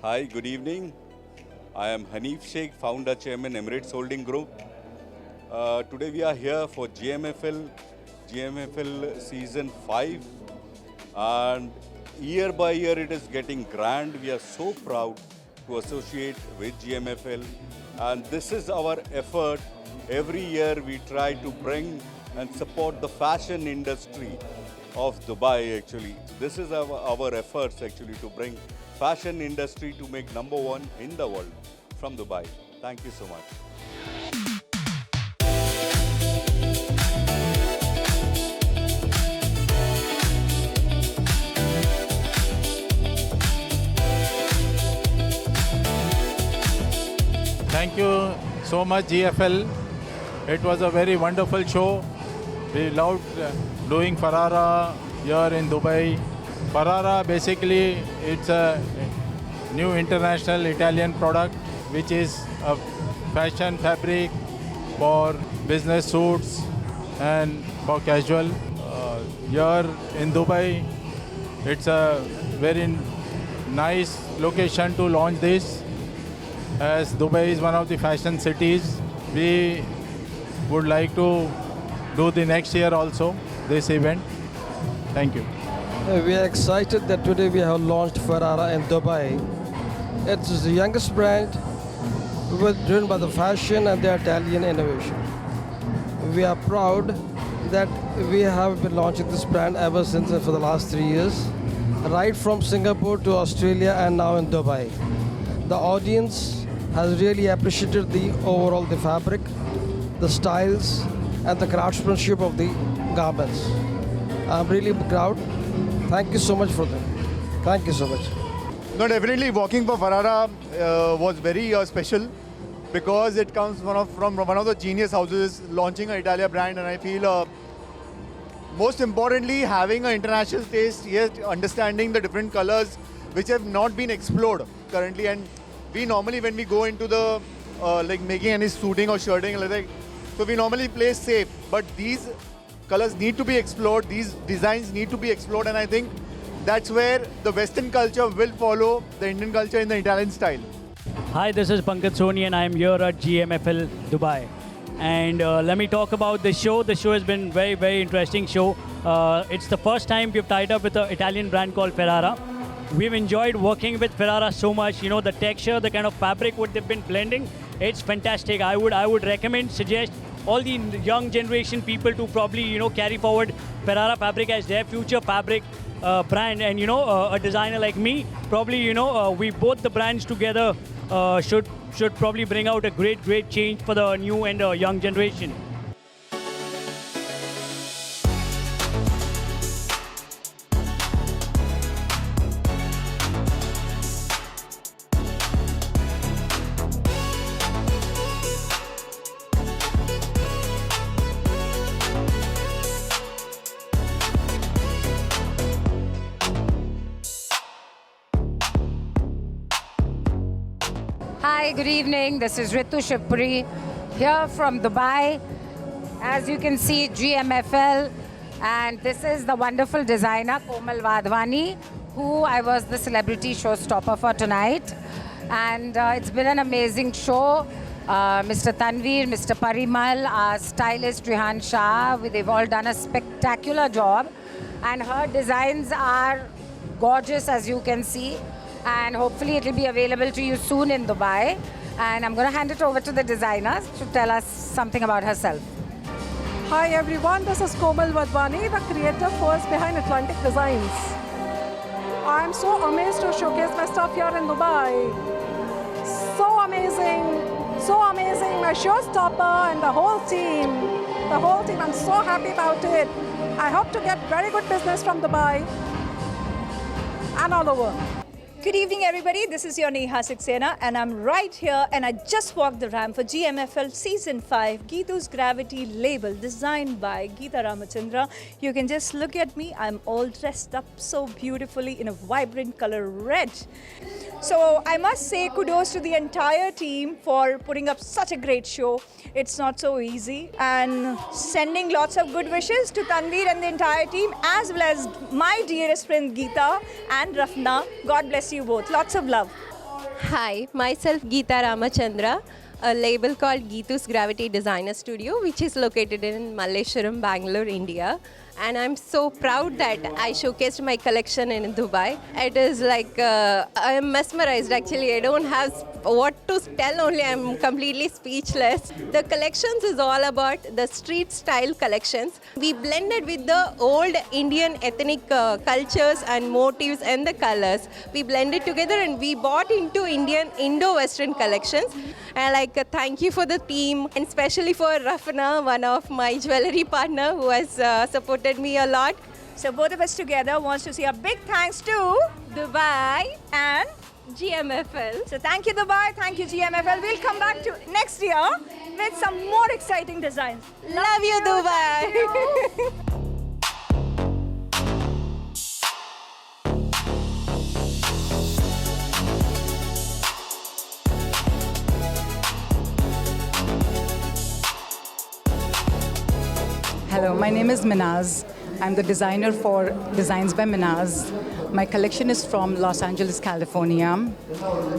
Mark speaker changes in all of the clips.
Speaker 1: Hi, good evening. I am Hanif Sheikh, founder, chairman, Emirates Holding Group. Today we are here for GMFL season 5, and year by year it is getting grand. We are so proud to associate with GMFL, and this is our effort. Every year we try to bring and support the fashion industry of Dubai actually. This is our efforts actually to bring fashion industry to make number one in the world from Dubai. Thank you so much.
Speaker 2: Thank you so much, GFL. It was a very wonderful show. We loved doing Ferrara here in Dubai. Ferrara basically it's a new international Italian product which is a fashion fabric for business suits and for casual. Here in Dubai, it's a very nice location to launch this. As Dubai is one of the fashion cities, we would like to do the next year also this event. Thank you.
Speaker 3: We are excited that today we have launched Ferrara in Dubai. It's the youngest brand driven by the fashion and the Italian innovation. We are proud that we have been launching this brand ever since for the last 3 years, right from Singapore to Australia and now in Dubai. The audience has really appreciated the fabric, the styles and the craftsmanship of the garments. I'm really proud. Thank you so much for them. Thank you so much.
Speaker 4: No, definitely walking for Ferrara was very special because it comes from one of the genius houses launching an Italia brand, and I feel most importantly having an international taste, yet understanding the different colors which have not been explored currently. And we normally when we go into the like making any suiting or shirting, so we normally play safe, but these colors need to be explored, these designs need to be explored, and I think that's where the Western culture will follow the Indian culture in the Italian style.
Speaker 5: Hi, this is Pankaj Soni and I'm here at GMFL Dubai. And let me talk about the show. The show has been very, very interesting show. It's the first time we've tied up with an Italian brand called Ferrara. We've enjoyed working with Ferrara so much. You know, the texture, the kind of fabric what they've been blending, it's fantastic. I would recommend, suggest all the young generation people to probably, carry forward Ferrara fabric as their future fabric brand. And, a designer like me, probably, we both the brands together should probably bring out a great change for the new and young generation.
Speaker 6: Hi, good evening. This is Ritu Shivpuri here from Dubai. As you can see, GMFL, and this is the wonderful designer Komal Wadhwani, who I was the celebrity showstopper for tonight. And it's been an amazing show. Mr. Tanveer, Mr. Parimal, our stylist Rehan Shah, they've all done a spectacular job. And her designs are gorgeous, as you can see. And hopefully it will be available to you soon in Dubai. And I'm going to hand it over to the designer to tell us something about herself.
Speaker 7: Hi everyone, this is Komal Wadhwani, the creative force behind Atlantic Designs. I'm so amazed to showcase my stuff here in Dubai. So amazing, my showstopper and the whole team, I'm so happy about it. I hope to get very good business from Dubai and all over.
Speaker 8: Good evening, everybody. This is your Neha Saxena, and I'm right here, and I just walked the ramp for GMFL Season 5, Geetu's Gravity label, designed by Geeta Ramachandra. You can just look at me. I'm all dressed up so beautifully in a vibrant color red. So I must say kudos to the entire team for putting up such a great show. It's not so easy. And sending lots of good wishes to Tanveer and the entire team, as well as my dearest friend Geeta and Rafna. God bless you both. Lots of love.
Speaker 9: Hi, myself Geeta Ramachandra, a label called Geethu's Gravity Designer Studio, which is located in Malleshwaram, Bangalore, India. And I'm so proud that I showcased my collection in Dubai. It is like, I'm mesmerized actually. I don't have what to tell, only I'm completely speechless. The collections is all about the street style collections. We blended with the old Indian ethnic cultures and motifs and the colors. We blended together and we bought into Indian Indo-Western collections. And thank you for the team, and especially for Rafna, one of my jewelry partner who has supported me a lot.
Speaker 8: So both of us together wants to say a big thanks to
Speaker 9: Dubai
Speaker 8: and
Speaker 9: GMFL.
Speaker 8: so thank you Dubai, thank you GMFL. We'll come back to next year with some more exciting designs.
Speaker 9: Love you, Dubai.
Speaker 8: Thank you.
Speaker 10: Hello, my name is Minaz. I'm the designer for Designs by Minaz. My collection is from Los Angeles, California,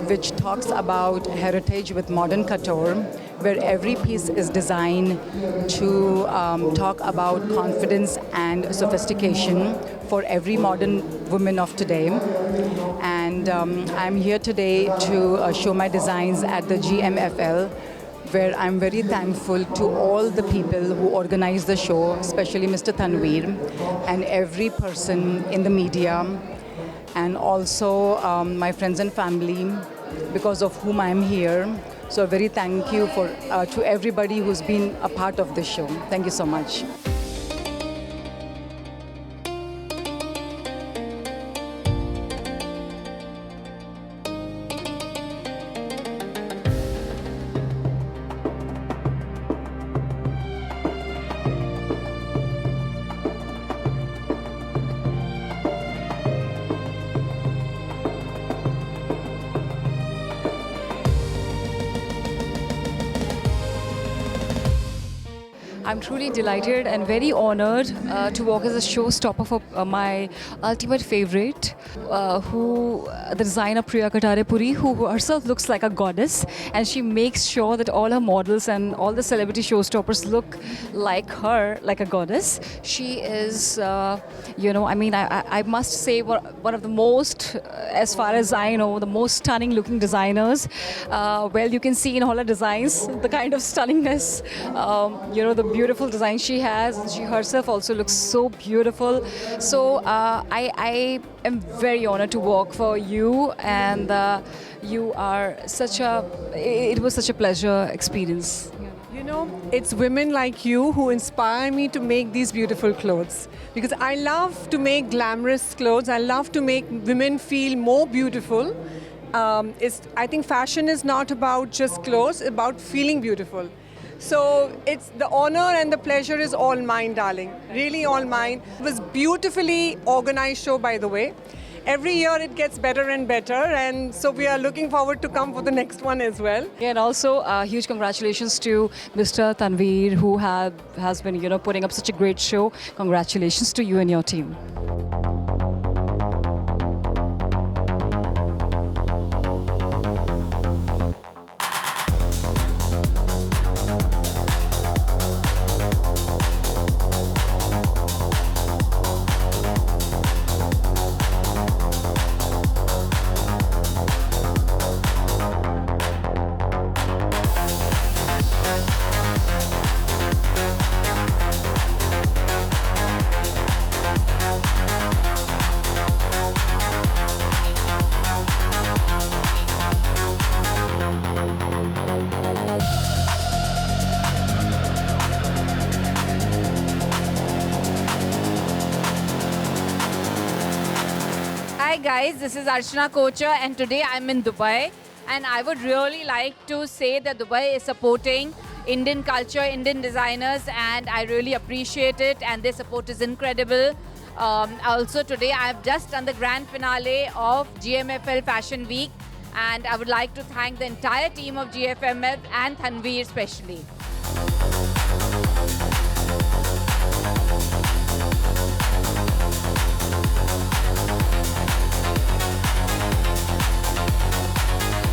Speaker 10: which talks about heritage with modern couture, where every piece is designed to talk about confidence and sophistication for every modern woman of today. And I'm here today to show my designs at the GMFL, where I'm very thankful to all the people who organize the show, especially Mr. Tanveer and every person in the media, and also my friends and family, because of whom I'm here. So very thank you to everybody who's been a part of this show. Thank you so much.
Speaker 11: I'm truly delighted and very honored to walk as a showstopper for my ultimate favorite, the designer Priya Katarepuri, who herself looks like a goddess, and she makes sure that all her models and all the celebrity showstoppers look like her, like a goddess. She is, I must say, one of the most, as far as I know, the most stunning looking designers. Well, you can see in all her designs the kind of stunningness, the beautiful design she has, and she herself also looks so beautiful. So I am very honored to work for you, and you are it was such a pleasure experience.
Speaker 7: You know, it's women like you who inspire me to make these beautiful clothes. Because I love to make glamorous clothes. I love to make women feel more beautiful. I think fashion is not about just clothes, it's about feeling beautiful. So it's the honor and the pleasure is all mine, darling. Really all mine. It was beautifully organized show, by the way. Every year it gets better and better, and so we are looking forward to come for the next one as well.
Speaker 11: Yeah, and also huge congratulations to Mr. Tanveer, who has been putting up such a great show. Congratulations to you and your team.
Speaker 6: Hi guys, this is Archana Kocher, and today I'm in Dubai, and I would really like to say that Dubai is supporting Indian culture, Indian designers, and I really appreciate it, and their support is incredible. Also today I've just done the grand finale of GMFL Fashion Week, and I would like to thank the entire team of GFML and Tanveer especially.